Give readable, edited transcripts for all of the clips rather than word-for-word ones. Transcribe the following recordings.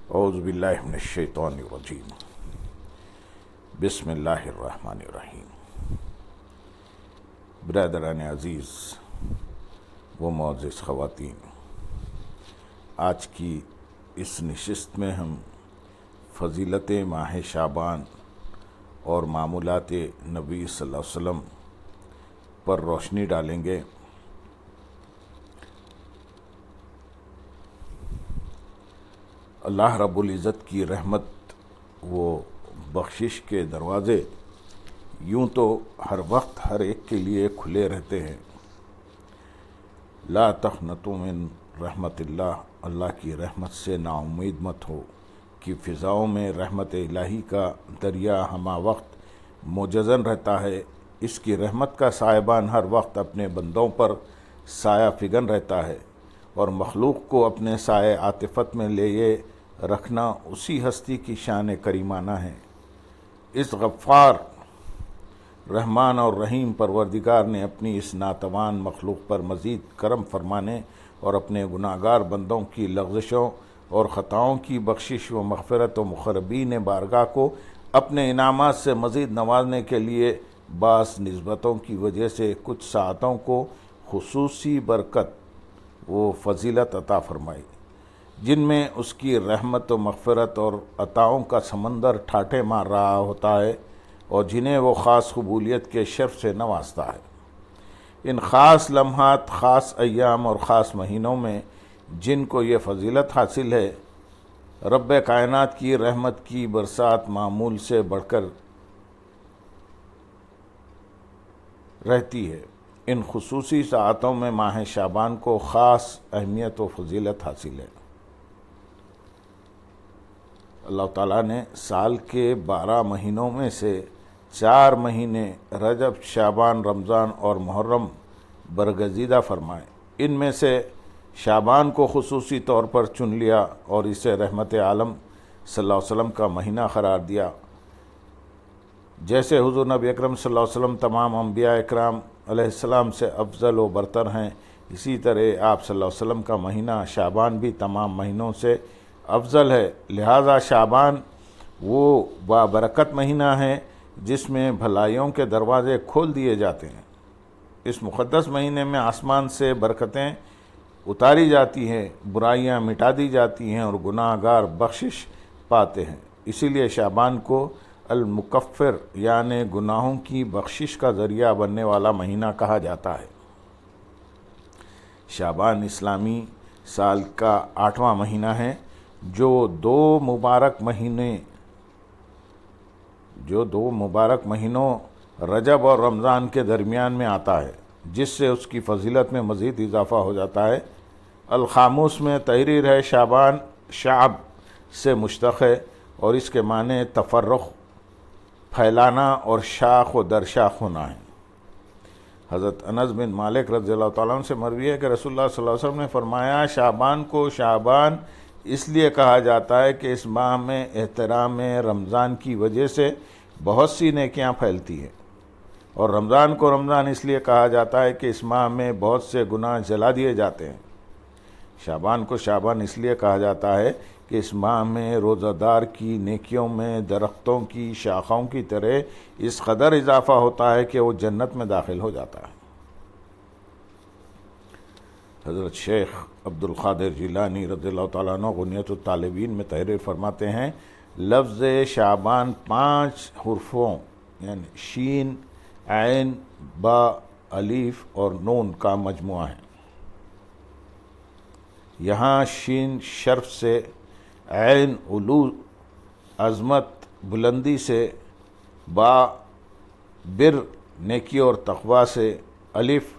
اعوذ باللہ من الشیطان الرجیم بسم اللہ الرحمن الرحیم۔ برادران عزیز و معزز خواتین، آج کی اس نشست میں ہم فضیلت ماہ شعبان اور معمولات نبی صلی اللہ علیہ وسلم پر روشنی ڈالیں گے۔ اللہ رب العزت کی رحمت و بخشش کے دروازے یوں تو ہر وقت ہر ایک کے لیے کھلے رہتے ہیں۔ لا تقنطوا من رحمت اللہ، اللہ کی رحمت سے نا امید مت ہو کہ فضاؤں میں رحمت الہی کا دریا ہمہ وقت موجزن رہتا ہے۔ اس کی رحمت کا سائبان ہر وقت اپنے بندوں پر سایہ فگن رہتا ہے، اور مخلوق کو اپنے سائے عاطفت میں لے رکھنا اسی ہستی کی شان کریمانہ ہے۔ اس غفار رحمان اور رحیم پروردگار نے اپنی اس ناتوان مخلوق پر مزید کرم فرمانے اور اپنے گناہگار بندوں کی لغزشوں اور خطاؤں کی بخشش و مغفرت و مقربین بارگاہ کو اپنے انعامات سے مزید نوازنے کے لیے بعض نسبتوں کی وجہ سے کچھ ساعتوں کو خصوصی برکت و فضیلت عطا فرمائی، جن میں اس کی رحمت و مغفرت اور عطاؤں کا سمندر ٹھاٹھے مار رہا ہوتا ہے، اور جنہیں وہ خاص قبولیت کے شرف سے نوازتا ہے۔ ان خاص لمحات، خاص ایام اور خاص مہینوں میں جن کو یہ فضیلت حاصل ہے، رب کائنات کی رحمت کی برسات معمول سے بڑھ کر رہتی ہے۔ ان خصوصی ساعتوں میں ماہ شعبان کو خاص اہمیت و فضیلت حاصل ہے۔ اللہ تعالیٰ نے سال کے 12 مہینوں میں سے 4 مہینے رجب، شعبان، رمضان اور محرم برگزیدہ فرمائے۔ ان میں سے شعبان کو خصوصی طور پر چن لیا اور اسے رحمت عالم صلی اللہ علیہ وسلم کا مہینہ قرار دیا۔ جیسے حضور نبی اکرم صلی اللہ علیہ وسلم تمام انبیاء اکرام علیہ السلام سے افضل و برتر ہیں، اسی طرح آپ صلی اللہ علیہ وسلم کا مہینہ شعبان بھی تمام مہینوں سے افضل ہے۔ لہذا شعبان وہ بابرکت مہینہ ہے جس میں بھلائیوں کے دروازے کھول دیے جاتے ہیں۔ اس مقدس مہینے میں آسمان سے برکتیں اتاری جاتی ہیں، برائیاں مٹا دی جاتی ہیں اور گناہ گار بخشش پاتے ہیں۔ اسی لیے شعبان کو المکفر یعنی گناہوں کی بخشش کا ذریعہ بننے والا مہینہ کہا جاتا ہے۔ شعبان اسلامی سال کا 8واں مہینہ ہے، جو دو مبارک مہینوں رجب اور رمضان کے درمیان میں آتا ہے، جس سے اس کی فضیلت میں مزید اضافہ ہو جاتا ہے۔ القاموس میں تحریر ہے، شعبان شعب سے مشتق ہے اور اس کے معنی تفرق، پھیلانا اور شاخ و در شاخ ہونا ہے۔ حضرت انس بن مالک رضی اللہ تعالیٰ عنہ سے مروی ہے کہ رسول اللہ صلی اللہ علیہ وسلم نے فرمایا، شعبان کو شعبان اس لیے کہا جاتا ہے کہ اس ماہ میں احترام رمضان کی وجہ سے بہت سی نیکیاں پھیلتی ہیں، اور رمضان کو رمضان اس لیے کہا جاتا ہے کہ اس ماہ میں بہت سے گناہ جلا دیے جاتے ہیں۔ شعبان کو شعبان اس لیے کہا جاتا ہے کہ اس ماہ میں روزہ دار کی نیکیوں میں درختوں کی شاخوں کی طرح اس قدر اضافہ ہوتا ہے کہ وہ جنت میں داخل ہو جاتا ہے۔ حضرت شیخ عبد القادر جیلانی رضی اللہ تعالیٰ عنہ غنیت الطالبین میں تحریر فرماتے ہیں، لفظ شعبان 5 حرفوں یعنی شین، عین، با، الف اور نون کا مجموعہ ہے۔ یہاں شین شرف سے، عین علو عظمت بلندی سے، با بر نیکی اور تقوی سے، الف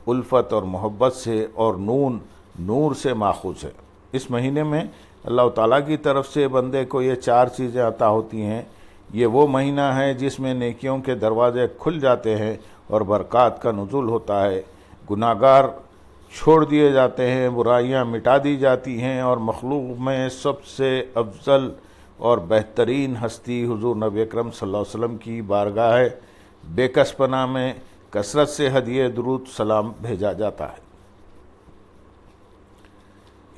الفت اور محبت سے، اور نون نور سے ماخوذ ہے۔ اس مہینے میں اللہ تعالیٰ کی طرف سے بندے کو یہ 4 چیزیں عطا ہوتی ہیں۔ یہ وہ مہینہ ہے جس میں نیکیوں کے دروازے کھل جاتے ہیں اور برکات کا نزول ہوتا ہے، گناہگار چھوڑ دیے جاتے ہیں، برائیاں مٹا دی جاتی ہیں، اور مخلوق میں سب سے افضل اور بہترین ہستی حضور نبی اکرم صلی اللہ علیہ وسلم کی بارگاہ بے کس پناہ میں کثرت سے ہدیہ درود سلام بھیجا جاتا ہے۔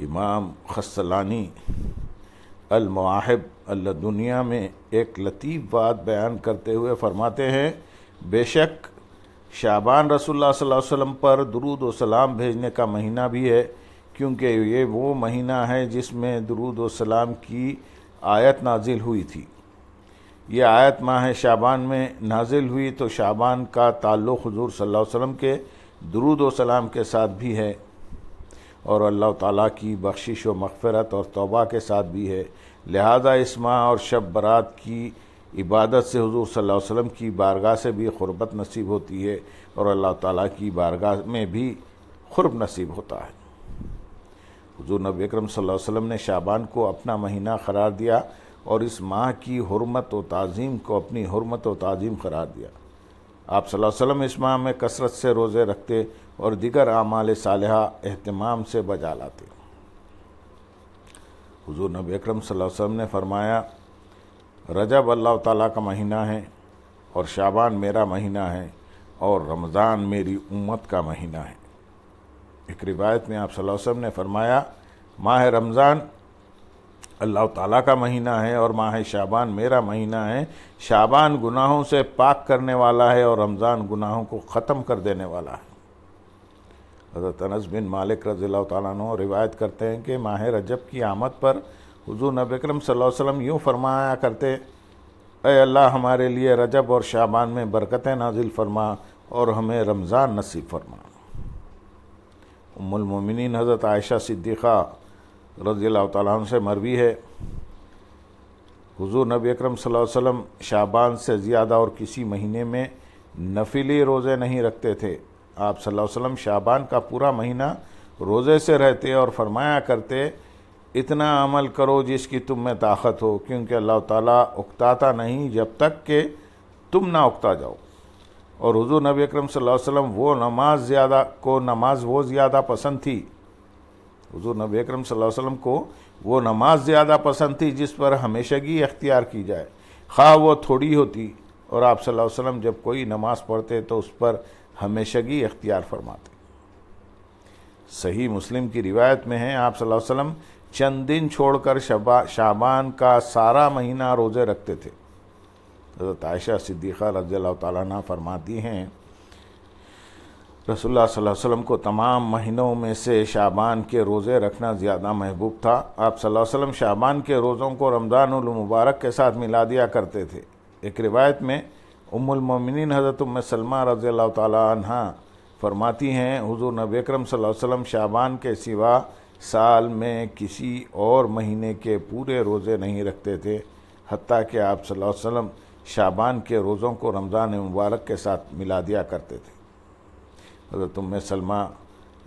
امام خسلانی المواہب اللدنیہ میں ایک لطیف بات بیان کرتے ہوئے فرماتے ہیں، بے شک شعبان رسول اللہ صلی اللہ علیہ وسلم پر درود و سلام بھیجنے کا مہینہ بھی ہے، کیونکہ یہ وہ مہینہ ہے جس میں درود و سلام کی آیت نازل ہوئی تھی۔ یہ آیت ماہ شعبان میں نازل ہوئی تو شعبان کا تعلق حضور صلی اللہ علیہ وسلم کے درود و سلام کے ساتھ بھی ہے اور اللہ تعالیٰ کی بخشش و مغفرت اور توبہ کے ساتھ بھی ہے، لہذا اس ماہ اور شب برات کی عبادت سے حضور صلی اللہ علیہ وسلم کی بارگاہ سے بھی قربت نصیب ہوتی ہے اور اللہ تعالیٰ کی بارگاہ میں بھی قرب نصیب ہوتا ہے۔ حضور نبی اکرم صلی اللہ علیہ وسلم نے شعبان کو اپنا مہینہ قرار دیا اور اس ماہ کی حرمت و تعظیم کو اپنی حرمت و تعظیم قرار دیا۔ آپ صلی اللہ علیہ وسلم اس ماہ میں کثرت سے روزے رکھتے اور دیگر اعمال صالحہ اہتمام سے بجا لاتے۔ حضور نبی اکرم صلی اللہ علیہ وسلم نے فرمایا، رجب اللہ تعالیٰ کا مہینہ ہے اور شعبان میرا مہینہ ہے اور رمضان میری امت کا مہینہ ہے۔ ایک روایت میں آپ صلی اللہ علیہ وسلم نے فرمایا، ماہ رمضان اللہ تعالیٰ کا مہینہ ہے اور ماہ شعبان میرا مہینہ ہے۔ شعبان گناہوں سے پاک کرنے والا ہے اور رمضان گناہوں کو ختم کر دینے والا ہے۔ حضرت انس بن مالک رضی اللہ تعالیٰ عنہ روایت کرتے ہیں کہ ماہ رجب کی آمد پر حضور نبی اکرم صلی اللہ علیہ وسلم یوں فرمایا کرتے، اے اللہ ہمارے لیے رجب اور شعبان میں برکتیں نازل فرما اور ہمیں رمضان نصیب فرما۔ ام المومنین حضرت عائشہ صدیقہ رضی اللہ تعالیٰ عنہ سے مروی ہے، حضور نبی اکرم صلی اللہ علیہ وسلم شعبان سے زیادہ اور کسی مہینے میں نفلی روزے نہیں رکھتے تھے۔ آپ صلی اللہ علیہ وسلم شعبان کا پورا مہینہ روزے سے رہتے اور فرمایا کرتے، اتنا عمل کرو جس کی تم میں طاقت ہو، کیونکہ اللہ تعالیٰ اکتاتا نہیں جب تک کہ تم نہ اکتا جاؤ۔ اور حضور نبی اکرم صلی اللہ علیہ وسلم نماز وہ زیادہ پسند تھی، حضور نبی اکرم صلی اللہ علیہ وسلم کو وہ نماز زیادہ پسند تھی جس پر ہمیشگی اختیار کی جائے، خواہ وہ تھوڑی ہوتی، اور آپ صلی اللہ علیہ وسلم جب کوئی نماز پڑھتے تو اس پر ہمیشگی اختیار فرماتے۔ صحیح مسلم کی روایت میں ہے، آپ صلی اللہ علیہ وسلم چند دن چھوڑ کر شعبان کا سارا مہینہ روزے رکھتے تھے۔ حضرت عائشہ صدیقہ رضی اللہ تعالیٰ عنہ فرماتی ہیں، رسول اللہ صلی اللہ علیہ وسلم کو تمام مہینوں میں سے شعبان کے روزے رکھنا زیادہ محبوب تھا۔ آپ صلی اللہ علیہ وسلم شعبان کے روزوں کو رمضان المبارک کے ساتھ ملا دیا کرتے تھے۔ ایک روایت میں ام المومنین حضرت ام سلمہ رضی اللہ تعالیٰ عنہ فرماتی ہیں، حضور نبی اکرم صلی اللہ علیہ وسلم شعبان کے سوا سال میں کسی اور مہینے کے پورے روزے نہیں رکھتے تھے، حتیٰ کہ آپ صلی اللہ علیہ وسلم شعبان کے روزوں کو رمضان مبارک کے ساتھ ملا دیا کرتے تھے۔ حضرت ام سلمہ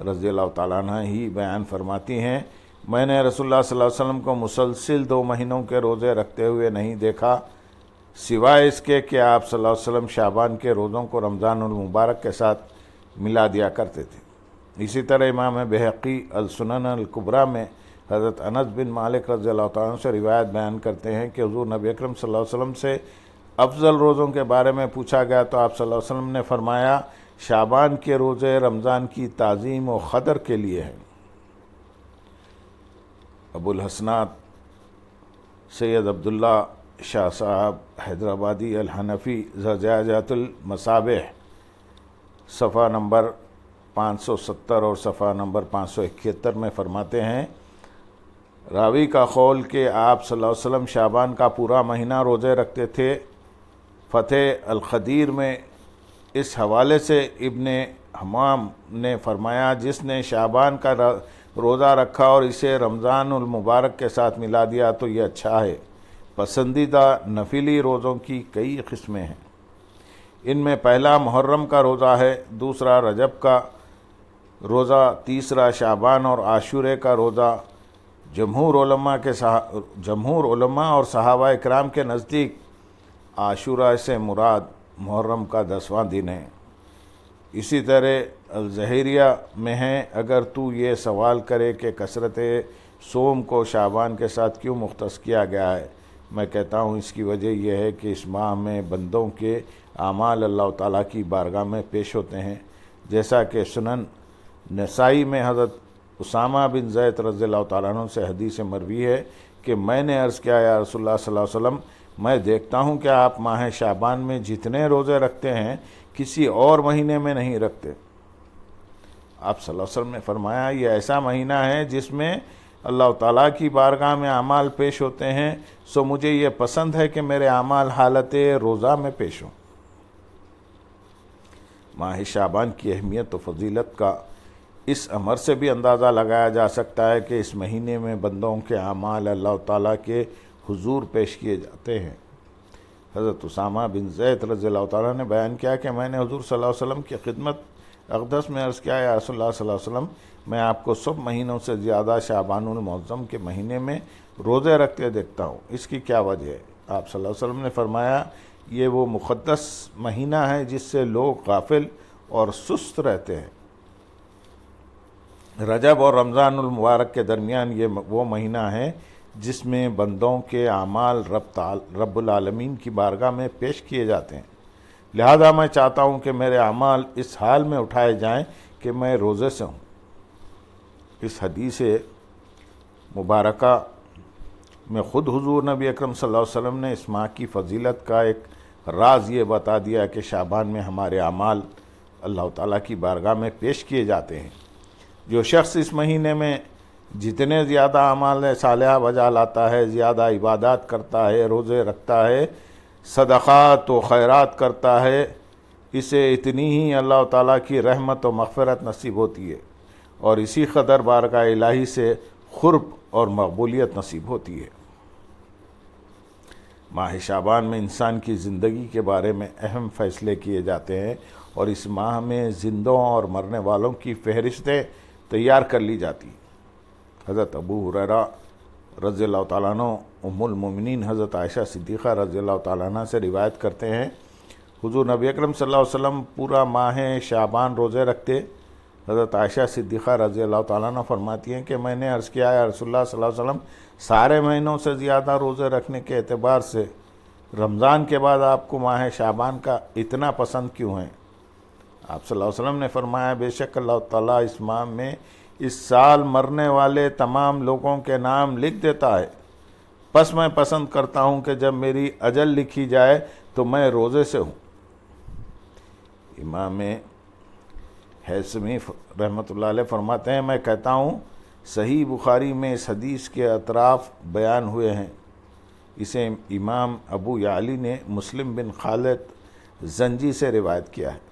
رضی اللہ تعالیٰ عنہ ہی بیان فرماتی ہیں، میں نے رسول اللہ صلی اللہ علیہ وسلم کو مسلسل 2 مہینوں کے روزے رکھتے ہوئے نہیں دیکھا، سوائے اس کے کہ آپ صلی اللہ علیہ وسلم شعبان کے روزوں کو رمضان المبارک کے ساتھ ملا دیا کرتے تھے۔ اسی طرح امام بہقی السنن الکبریٰ میں حضرت انس بن مالک رضی اللہ تعالیٰ عنہ سے روایت بیان کرتے ہیں کہ حضور نبی اکرم صلی اللہ علیہ وسلم سے افضل روزوں کے بارے میں پوچھا گیا تو آپ صلی اللہ علیہ وسلم نے فرمایا، شعبان کے روزے رمضان کی تعظیم و قدر کے لیے ہیں۔ ابو الحسنات سید عبداللہ شاہ صاحب حیدرآبادی الحنفی زجاجۃ المصابیح صفحہ نمبر 570 اور صفحہ نمبر 571 میں فرماتے ہیں، راوی کا قول کہ آپ صلی اللہ علیہ وسلم شعبان کا پورا مہینہ روزے رکھتے تھے، فتح القدیر میں اس حوالے سے ابن حمام نے فرمایا، جس نے شعبان کا روزہ رکھا اور اسے رمضان المبارک کے ساتھ ملا دیا تو یہ اچھا ہے۔ پسندیدہ نفلی روزوں کی کئی قسمیں ہیں، ان میں پہلا محرم کا روزہ ہے، دوسرا رجب کا روزہ، تیسرا شعبان اور عاشورے کا روزہ۔ جمہور علماء اور صحابہ اکرام کے نزدیک عاشورہ سے مراد محرم کا 10واں دن ہے۔ اسی طرح الظہیریہ میں ہے، اگر تو یہ سوال کرے کہ کثرت صوم کو شعبان کے ساتھ کیوں مختص کیا گیا ہے، میں کہتا ہوں اس کی وجہ یہ ہے کہ اس ماہ میں بندوں کے اعمال اللہ تعالیٰ کی بارگاہ میں پیش ہوتے ہیں، جیسا کہ سنن نسائی میں حضرت اسامہ بن زید رضی اللہ تعالیٰ عنہ سے حدیث مروی ہے کہ میں نے عرض کیا یا رسول اللہ صلی اللہ علیہ وسلم، میں دیکھتا ہوں کہ آپ ماہ شعبان میں جتنے روزے رکھتے ہیں کسی اور مہینے میں نہیں رکھتے۔ آپ صلی اللہ علیہ وسلم نے فرمایا یہ ایسا مہینہ ہے جس میں اللہ تعالیٰ کی بارگاہ میں اعمال پیش ہوتے ہیں، سو مجھے یہ پسند ہے کہ میرے اعمال حالت روزہ میں پیش ہوں۔ ماہ شعبان کی اہمیت و فضیلت کا اس امر سے بھی اندازہ لگایا جا سکتا ہے کہ اس مہینے میں بندوں کے اعمال اللہ تعالیٰ کے حضور پیش کیے جاتے ہیں۔ حضرت اسامہ بن زید رضی اللہ تعالیٰ نے بیان کیا کہ میں نے حضور صلی اللہ علیہ وسلم کی خدمت اقدس میں عرض کیا یا رسول اللہ صلی اللہ علیہ وسلم، میں آپ کو سب مہینوں سے زیادہ شعبان المعظم کے مہینے میں روزے رکھتے دیکھتا ہوں، اس کی کیا وجہ ہے؟ آپ صلی اللہ علیہ وسلم نے فرمایا یہ وہ مقدس مہینہ ہے جس سے لوگ غافل اور سست رہتے ہیں۔ رجب اور رمضان المبارک کے درمیان یہ وہ مہینہ ہے جس میں بندوں کے اعمال رب العالمین کی بارگاہ میں پیش کیے جاتے ہیں، لہذا میں چاہتا ہوں کہ میرے اعمال اس حال میں اٹھائے جائیں کہ میں روزے سے ہوں۔ اس حدیث مبارکہ میں خود حضور نبی اکرم صلی اللہ علیہ وسلم نے اس ماہ کی فضیلت کا ایک راز یہ بتا دیا کہ شعبان میں ہمارے اعمال اللہ تعالیٰ کی بارگاہ میں پیش کیے جاتے ہیں۔ جو شخص اس مہینے میں جتنے زیادہ اعمال صالحہ بجا لاتا ہے، زیادہ عبادات کرتا ہے، روزے رکھتا ہے، صدقات و خیرات کرتا ہے، اسے اتنی ہی اللہ تعالیٰ کی رحمت و مغفرت نصیب ہوتی ہے اور اسی قدر بارگاہ الہی سے قرب اور مقبولیت نصیب ہوتی ہے۔ ماہ شعبان میں انسان کی زندگی کے بارے میں اہم فیصلے کیے جاتے ہیں اور اس ماہ میں زندوں اور مرنے والوں کی فہرستیں تیار کر لی جاتی ہیں۔ حضرت ابو ہریرہ رضی اللہ تعالیٰ عنہ ام المومنین حضرت عائشہ صدیقہ رضی اللہ تعالیٰ عنہ سے روایت کرتے ہیں، حضور نبی اکرم صلی اللہ علیہ وسلم پورا ماہ شعبان روزے رکھتے۔ حضرت عائشہ صدیقہ رضی اللہ تعالیٰ عنہ فرماتی ہیں کہ میں نے عرض کیا یا رسول اللہ صلی اللہ علیہ وسلم، سارے مہینوں سے زیادہ روزے رکھنے کے اعتبار سے رمضان کے بعد آپ کو ماہ شعبان کا اتنا پسند کیوں ہے؟ آپ صلی اللہ علیہ وسلم نے فرمایا بے شک اللہ تعالیٰ اس ماہ میں اس سال مرنے والے تمام لوگوں کے نام لکھ دیتا ہے، پس میں پسند کرتا ہوں کہ جب میری اجل لکھی جائے تو میں روزے سے ہوں۔ امام حیثمی رحمۃ اللہ علیہ فرماتے ہیں میں کہتا ہوں صحیح بخاری میں اس حدیث کے اطراف بیان ہوئے ہیں، اسے امام ابو یعلی نے مسلم بن خالد زنجی سے روایت کیا ہے۔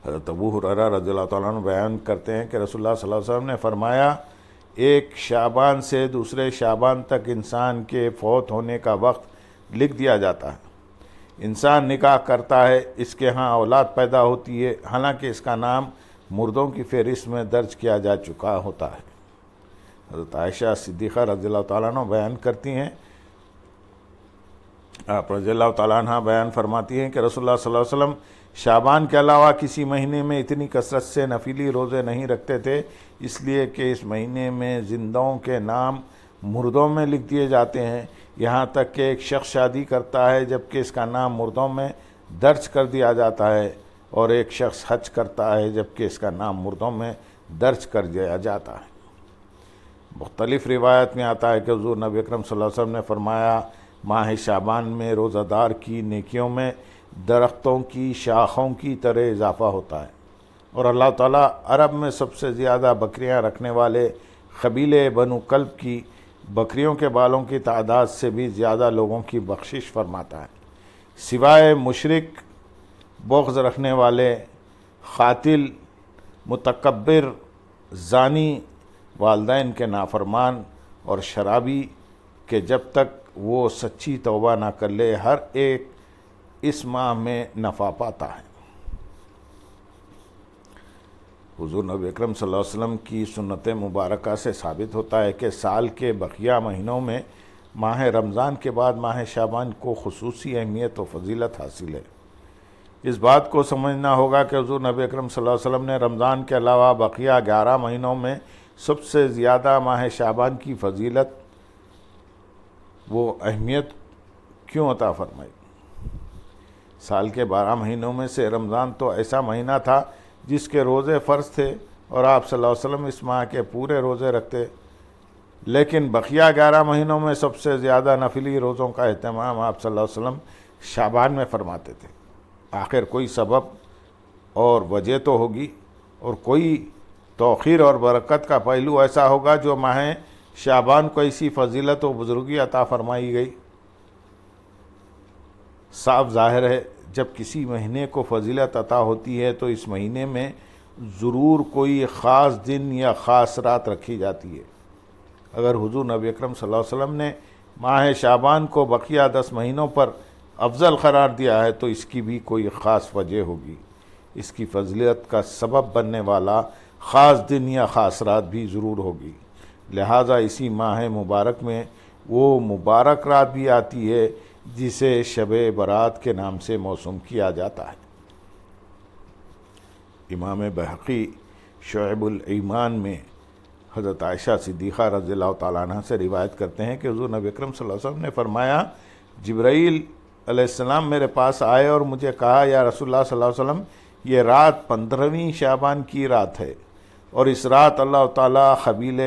حضرت ابو ہریرہ رضی اللہ تعالیٰ عنہ بیان کرتے ہیں کہ رسول اللہ صلی اللہ علیہ وسلم نے فرمایا ایک شعبان سے دوسرے شعبان تک انسان کے فوت ہونے کا وقت لکھ دیا جاتا ہے۔ انسان نکاح کرتا ہے، اس کے ہاں اولاد پیدا ہوتی ہے، حالانکہ اس کا نام مردوں کی فہرست میں درج کیا جا چکا ہوتا ہے۔ حضرت عائشہ صدیقہ رضی اللہ تعالیٰ عنہ بیان کرتی ہیں، آپ رضی اللہ تعالیٰ عنہ بیان فرماتی ہیں کہ رسول اللہ صلی اللہ علیہ وسلم شعبان کے علاوہ کسی مہینے میں اتنی کثرت سے نفلی روزے نہیں رکھتے تھے، اس لیے کہ اس مہینے میں زندوں کے نام مردوں میں لکھ دیے جاتے ہیں، یہاں تک کہ ایک شخص شادی کرتا ہے جبکہ اس کا نام مردوں میں درج کر دیا جاتا ہے، اور ایک شخص حج کرتا ہے جبکہ اس کا نام مردوں میں درج کر دیا جاتا ہے۔ مختلف روایت میں آتا ہے کہ حضور نبی اکرم صلی اللہ علیہ وسلم نے فرمایا ماہ شعبان میں روزہ دار کی نیکیوں میں درختوں کی شاخوں کی طرح اضافہ ہوتا ہے، اور اللہ تعالیٰ عرب میں سب سے زیادہ بکریاں رکھنے والے قبیلے بنو کلب کی بکریوں کے بالوں کی تعداد سے بھی زیادہ لوگوں کی بخشش فرماتا ہے، سوائے مشرک، بغض رکھنے والے، قاتل، متکبر، زانی، والدین کے نافرمان اور شرابی کہ جب تک وہ سچی توبہ نہ کر لے ہر ایک اس ماہ میں نفع پاتا ہے۔ حضور نبی اکرم صلی اللہ علیہ وسلم کی سنت مبارکہ سے ثابت ہوتا ہے کہ سال کے بقیہ مہینوں میں ماہ رمضان کے بعد ماہ شعبان کو خصوصی اہمیت و فضیلت حاصل ہے۔ اس بات کو سمجھنا ہوگا کہ حضور نبی اکرم صلی اللہ علیہ وسلم نے رمضان کے علاوہ بقیہ 11 مہینوں میں سب سے زیادہ ماہ شعبان کی فضیلت وہ اہمیت کیوں عطا فرمائی؟ سال کے 12 مہینوں میں سے رمضان تو ایسا مہینہ تھا جس کے روزے فرض تھے، اور آپ صلی اللہ علیہ وسلم اس ماہ کے پورے روزے رکھتے، لیکن بقیہ 11 مہینوں میں سب سے زیادہ نفلی روزوں کا اہتمام آپ صلی اللہ علیہ وسلم شعبان میں فرماتے تھے۔ آخر کوئی سبب اور وجہ تو ہوگی، اور کوئی توقیر اور برکت کا پہلو ایسا ہوگا جو ماہ شعبان کو ایسی فضیلت و بزرگی عطا فرمائی گئی۔ صاف ظاہر ہے جب کسی مہینے کو فضیلت عطا ہوتی ہے تو اس مہینے میں ضرور کوئی خاص دن یا خاص رات رکھی جاتی ہے۔ اگر حضور نبی اکرم صلی اللہ علیہ وسلم نے ماہ شعبان کو بقیہ 10 مہینوں پر افضل قرار دیا ہے تو اس کی بھی کوئی خاص وجہ ہوگی۔ اس کی فضیلت کا سبب بننے والا خاص دن یا خاص رات بھی ضرور ہوگی۔ لہٰذا اسی ماہ مبارک میں وہ مبارک رات بھی آتی ہے جسے شب برات کے نام سے موسوم کیا جاتا ہے۔ امام بہقی شعب الایمان میں حضرت عائشہ صدیقہ رضی اللہ تعالیٰ عنہ سے روایت کرتے ہیں کہ حضور نبی اکرم صلی اللہ علیہ وسلم نے فرمایا، جبرائیل علیہ السلام میرے پاس آئے اور مجھے کہا، یا رسول اللہ صلی اللہ علیہ وسلم، یہ رات 15ویں شعبان کی رات ہے، اور اس رات اللہ تعالیٰ خبیل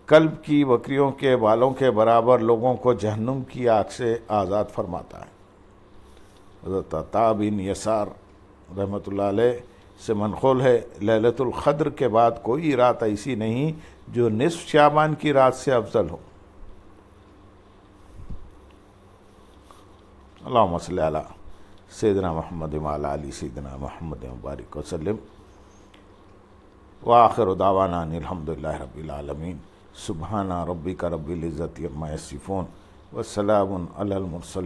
کلب کی بکریوں کے بالوں کے برابر لوگوں کو جہنم کی آگ سے آزاد فرماتا ہے۔ حضرت عطا بن یسار رحمۃ اللہ علیہ سے منقول ہے، لیلۃ القدر کے بعد کوئی رات ایسی نہیں جو نصف شعبان کی رات سے افضل ہو۔ اللہم صلی علی سیدنا محمد وعلی آل سیدنا محمد مبارک وسلم، وآخر دعوانا ان الحمدللہ رب العالمین۔ سبحان ربک رب العزت عما یصفون، وسلام علی المرسلین۔